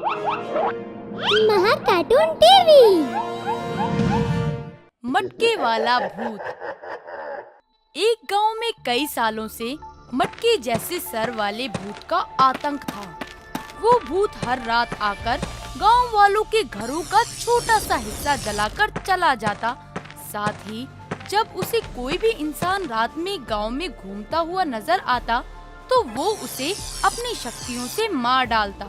महा cartoon TV. मटके वाला भूत। एक गांव में कई सालों से मटके जैसे सर वाले भूत का आतंक था। वो भूत हर रात आकर गांव वालों के घरों का छोटा सा हिस्सा जलाकर चला जाता। साथ ही जब उसे कोई भी इंसान रात में गांव में घूमता हुआ नजर आता तो वो उसे अपनी शक्तियों से मार डालता।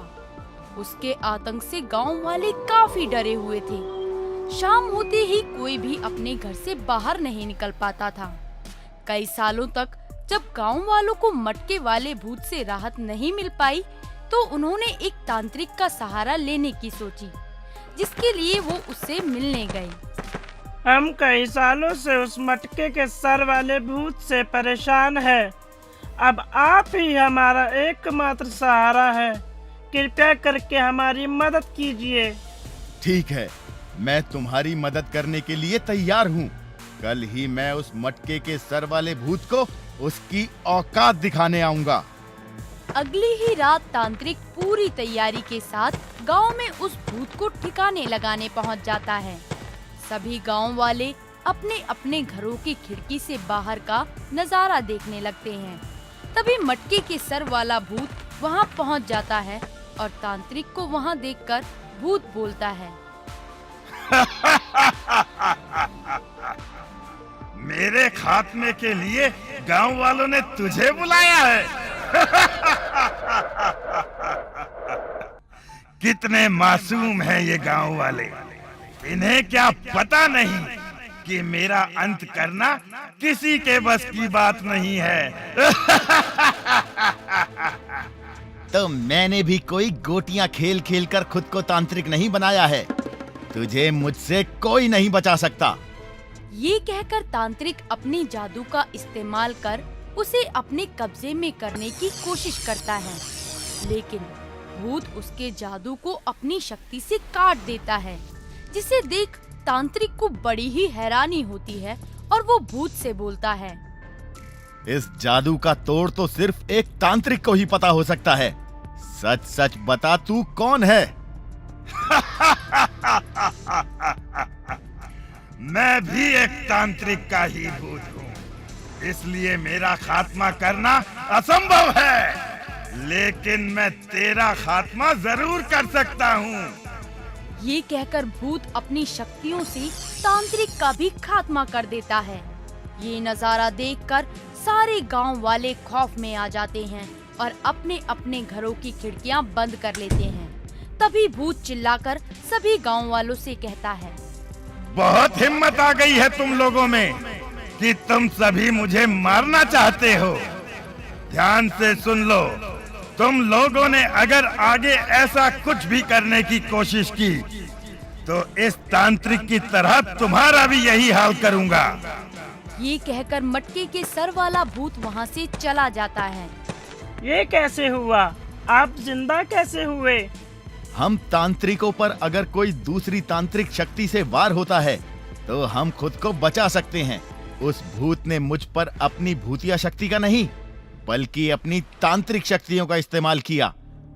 उसके आतंक से गांव वाले काफी डरे हुए थे। शाम होते ही कोई भी अपने घर से बाहर नहीं निकल पाता था। कई सालों तक जब गांव वालों को मटके वाले भूत से राहत नहीं मिल पाई तो उन्होंने एक तांत्रिक का सहारा लेने की सोची, जिसके लिए वो उससे मिलने गए। हम कई सालों से उस मटके के सर वाले भूत से परेशान हैं। अब आप ही हमारा एकमात्र सहारा है। कृपया करके हमारी मदद कीजिए। ठीक है, मैं तुम्हारी मदद करने के लिए तैयार हूँ। कल ही मैं उस मटके के सर वाले भूत को उसकी औकात दिखाने आऊंगा। अगली ही रात तांत्रिक पूरी तैयारी के साथ गांव में उस भूत को ठिकाने लगाने पहुंच जाता है। सभी गांव वाले अपने अपने घरों की खिड़की से बाहर का नजारा देखने लगते हैं। तभी मटके के सर वाला भूत वहां पहुंच जाता है और तांत्रिक को वहां देखकर भूत बोलता है। मेरे खात्मे के लिए गांव वालों ने तुझे बुलाया है। कितने मासूम हैं ये गांव वाले। इन्हें क्या पता नहीं कि मेरा अंत करना किसी के बस की बात नहीं है। तो मैंने भी कोई गोटियां खेल खेल कर खुद को तांत्रिक नहीं बनाया है। तुझे मुझसे कोई नहीं बचा सकता। ये कहकर तांत्रिक अपनी जादू का इस्तेमाल कर उसे अपने कब्जे में करने की कोशिश करता है, लेकिन भूत उसके जादू को अपनी शक्ति से काट देता है, जिसे देख तांत्रिक को बड़ी ही हैरानी होती है और वो भूत से बोलता है। इस जादू का तोड़ तो सिर्फ एक तांत्रिक को ही पता हो सकता है। सच सच बता, तू कौन है? मैं भी एक तांत्रिक का ही भूत हूँ, इसलिए मेरा खात्मा करना असंभव है, लेकिन मैं तेरा खात्मा जरूर कर सकता हूँ। ये कहकर भूत अपनी शक्तियों से तांत्रिक का भी खात्मा कर देता है। ये नजारा देखकर सारे गांव वाले खौफ में आ जाते हैं और अपने अपने घरों की खिड़कियां बंद कर लेते हैं। तभी भूत चिल्लाकर सभी गांव वालों से कहता है। बहुत हिम्मत आ गई है तुम लोगों में कि तुम सभी मुझे मारना चाहते हो। ध्यान से सुन लो, तुम लोगों ने अगर आगे ऐसा कुछ भी करने की कोशिश की तो इस तांत्रिक की तरह तुम्हारा भी यही हाल करूंगा। ये कहकर मटके के सर वाला भूत वहाँ से चला जाता है। ये कैसे हुआ? आप जिंदा कैसे हुए? हम तांत्रिकों पर अगर कोई दूसरी तांत्रिक शक्ति से वार होता है तो हम खुद को बचा सकते हैं। उस भूत ने मुझ पर अपनी भूतिया शक्ति का नहीं बल्कि अपनी तांत्रिक शक्तियों का इस्तेमाल किया,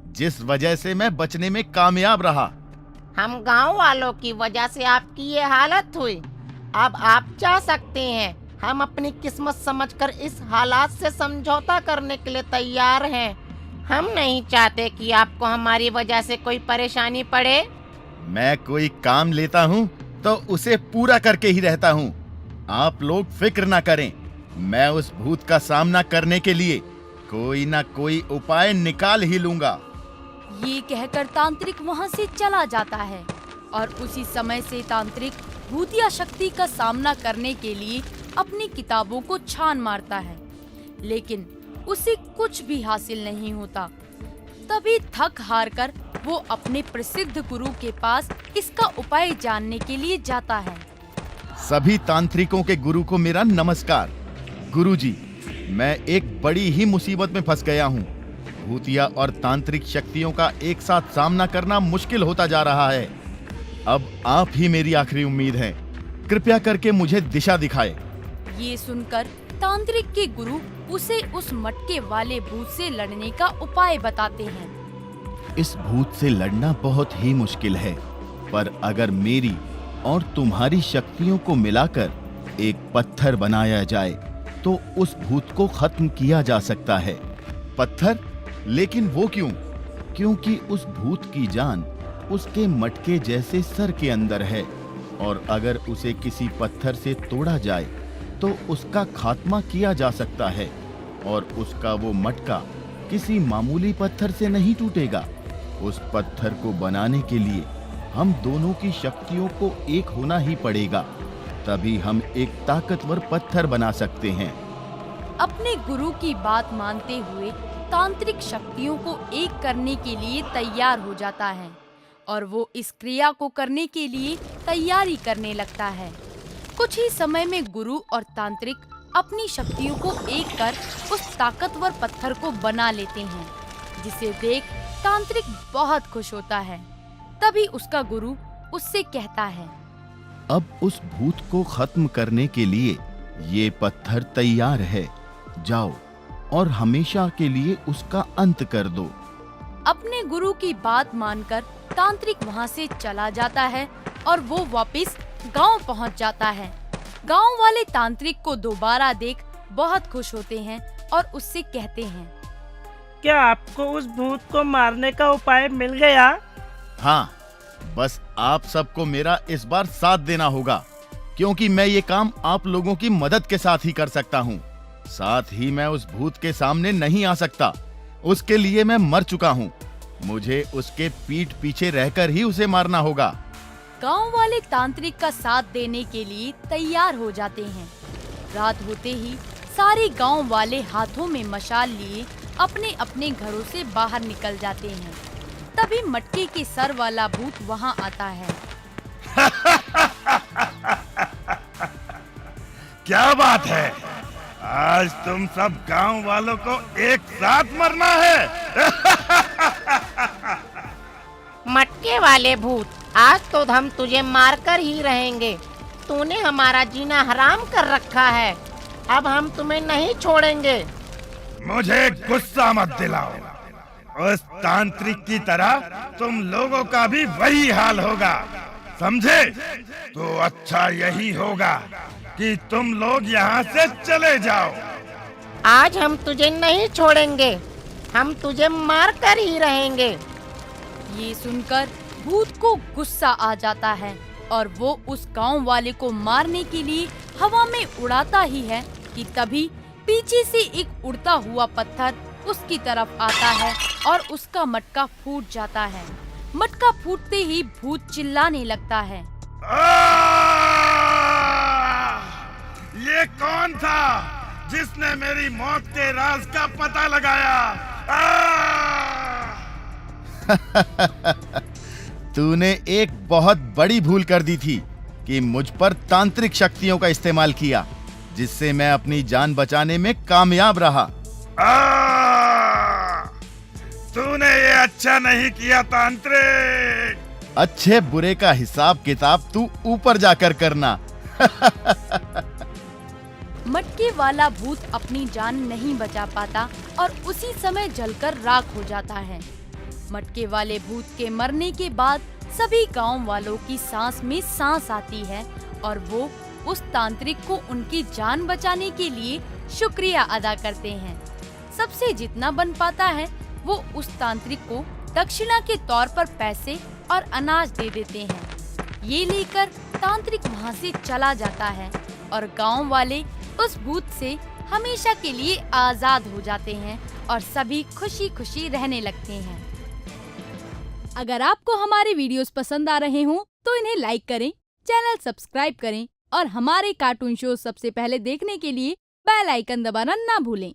जिस वजह से मैं बचने में कामयाब रहा। हम गांव वालों की वजह से आपकी ये हालत हुई। अब आप जा सकते हैं। हम अपनी किस्मत समझकर इस हालात से समझौता करने के लिए तैयार हैं। हम नहीं चाहते कि आपको हमारी वजह से कोई परेशानी पड़े। मैं कोई काम लेता हूँ तो उसे पूरा करके ही रहता हूँ। आप लोग फिक्र ना करें, मैं उस भूत का सामना करने के लिए कोई ना कोई उपाय निकाल ही लूंगा। ये कहकर तांत्रिक वहाँ से चला जाता है और उसी समय से तांत्रिक भूतिया शक्ति का सामना करने के लिए अपनी किताबों को छान मारता है, लेकिन उसे कुछ भी हासिल नहीं होता। तभी थक हार कर वो अपने प्रसिद्ध गुरु के पास इसका उपाय जानने के लिए जाता है। सभी तांत्रिकों के गुरु को मेरा नमस्कार। गुरुजी, मैं एक बड़ी ही मुसीबत में फंस गया हूँ। भूतिया और तांत्रिक शक्तियों का एक साथ सामना करना मुश्किल होता जा रहा है। अब आप ही मेरी आखिरी उम्मीद हैं। कृपया करके मुझे दिशा दिखाएं। ये सुनकर तांत्रिक के गुरु उसे उस मटके वाले भूत से लड़ने का उपाय बताते हैं। इस भूत से लड़ना बहुत ही मुश्किल है, पर अगर मेरी और तुम्हारी शक्तियों को मिलाकर एक पत्थर बनाया जाए तो उस भूत को खत्म किया जा सकता है। पत्थर? लेकिन वो क्यों? क्योंकि उस भूत की जान उसके मटके जैसे सर के अंदर है, और अगर उसे किसी पत्थर से तोड़ा जाए तो उसका खात्मा किया जा सकता है, और उसका वो मटका किसी मामूली पत्थर से नहीं टूटेगा। उस पत्थर को बनाने के लिए हम दोनों की शक्तियों को एक होना ही पड़ेगा, तभी हम एक ताकतवर पत्थर बना सकते हैं। अपने गुरु की बात मानते हुए तांत्रिक शक्तियों को एक करने के लिए तैयार हो जाता है, और वो इस क्रिया को करने के लिए तैयारी करने लगता है। कुछ ही समय में गुरु और तांत्रिक अपनी शक्तियों को एक कर उस ताकतवर पत्थर को बना लेते हैं, जिसे देख तांत्रिक बहुत खुश होता है। तभी उसका गुरु उससे कहता है, अब उस भूत को खत्म करने के लिए ये पत्थर तैयार है, जाओ और हमेशा के लिए उसका अंत कर दो। अपने गुरु की बात मानकर तांत्रिक वहाँ से चला जाता है और वो वापस गांव पहुँच जाता है। गांव वाले तांत्रिक को दोबारा देख बहुत खुश होते हैं और उससे कहते हैं, क्या आपको उस भूत को मारने का उपाय मिल गया? हाँ, बस आप सबको मेरा इस बार साथ देना होगा, क्योंकि मैं ये काम आप लोगों की मदद के साथ ही कर सकता हूँ। साथ ही मैं उस भूत के सामने नहीं आ सकता, उसके लिए मैं मर चुका हूँ। मुझे उसके पीठ पीछे रहकर ही उसे मारना होगा। गांव वाले तांत्रिक का साथ देने के लिए तैयार हो जाते हैं। रात होते ही सारे गांव वाले हाथों में मशाल लिए अपने अपने घरों से बाहर निकल जाते हैं। तभी मटके के सर वाला भूत वहां आता है। क्या बात है, आज तुम सब गांव वालों को एक साथ मरना है। मटके वाले भूत, आज तो हम तुझे मारकर ही रहेंगे। तूने हमारा जीना हराम कर रखा है, अब हम तुम्हें नहीं छोड़ेंगे। मुझे गुस्सा मत दिलाओ, उस तांत्रिक की तरह तुम लोगों का भी वही हाल होगा, समझे? तो अच्छा यही होगा कि तुम लोग यहाँ से चले जाओ। आज हम तुझे नहीं छोड़ेंगे, हम तुझे मार कर ही रहेंगे। ये सुनकर भूत को गुस्सा आ जाता है और वो उस गांव वाले को मारने के लिए हवा में उड़ाता ही है कि तभी पीछे से एक उड़ता हुआ पत्थर उसकी तरफ आता है और उसका मटका फूट जाता है। मटका फूटते ही भूत चिल्लाने लगता है, ये कौन था जिसने मेरी मौत के राज का पता लगाया? तूने एक बहुत बड़ी भूल कर दी थी कि मुझ पर तांत्रिक शक्तियों का इस्तेमाल किया, जिससे मैं अपनी जान बचाने में कामयाब रहा। तूने ये अच्छा नहीं किया तांत्रिक। अच्छे बुरे का हिसाब किताब तू ऊपर जाकर करना। मटके वाला भूत अपनी जान नहीं बचा पाता और उसी समय जलकर राख हो जाता है। मटके वाले भूत के मरने के बाद सभी गांव वालों की सांस में सांस आती है और वो उस तांत्रिक को उनकी जान बचाने के लिए शुक्रिया अदा करते हैं। सबसे जितना बन पाता है वो उस तांत्रिक को दक्षिणा के तौर पर पैसे और अनाज दे देते हैं। ये लेकर तांत्रिक वहाँ से चला जाता है और गांव वाले उस भूत से हमेशा के लिए आजाद हो जाते हैं और सभी खुशी खुशी रहने लगते हैं। अगर आपको हमारे वीडियोस पसंद आ रहे हों तो इन्हें लाइक करें, चैनल सब्सक्राइब करें और हमारे कार्टून शो सबसे पहले देखने के लिए बेल आइकन दबाना ना भूलें।